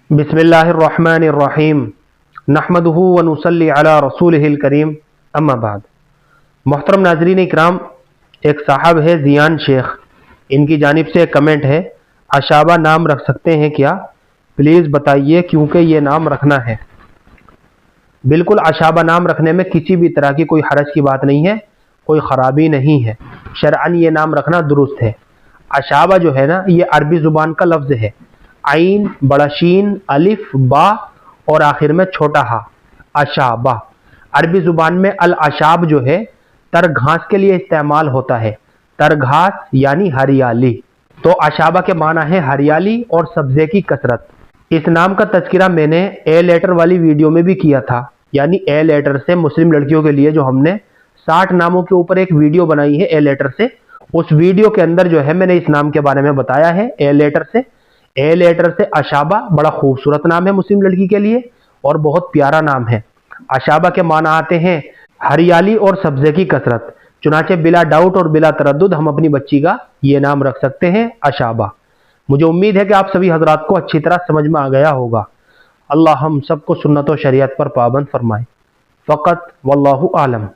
बिस्मिल्लाहिर्रहमानिर्रहीम नहमदुहु व नुसल्ली अला रसूलिहिल करीम अम्मा बाद। मोहतरम नाज़रीन इकराम, एक साहब है ज़ियान शेख, इनकी जानिब से एक कमेंट है, अशाबा नाम रख सकते हैं क्या? प्लीज़ बताइए, क्योंकि ये नाम रखना है। बिल्कुल, अशाबा नाम रखने में किसी भी तरह की कोई हरज की बात नहीं है, कोई ख़राबी नहीं है। शरअन ये नाम रखना दुरुस्त है। अशाबा जो है ना, ये अरबी ज़ुबान का लफ्ज़ है। आइन, बड़ा शीन, अलिफ, बा और आखिर में छोटा हा, अशाबा। अरबी ज़ुबान में अल अशाब जो है तर घास के लिए इस्तेमाल होता है। तर घास यानी हरियाली। तो अशाबा के माना है हरियाली और सब्ज़े की कसरत। इस नाम का तज़किरा मैंने ए लेटर वाली वीडियो में भी किया था, यानी ए लेटर से मुस्लिम लड़कियों के लिए जो हमने 60 नामों के ऊपर एक वीडियो बनाई है ए लेटर से, उस वीडियो के अंदर जो है मैंने इस नाम के बारे में बताया है ए लेटर से। ए लेटर से अशाबा बड़ा खूबसूरत नाम है मुस्लिम लड़की के लिए और बहुत प्यारा नाम है। अशाबा के माना आते हैं हरियाली और सब्ज़े की कसरत। चुनाचे बिला डाउट और बिला तरद्दुद हम अपनी बच्ची का ये नाम रख सकते हैं, अशाबा। मुझे उम्मीद है कि आप सभी हजरात को अच्छी तरह समझ में आ गया होगा। अल्लाह हम सबको सुन्नत और शरीयत पर पाबंद फरमाए। फ़कत वल्लाहु आलम।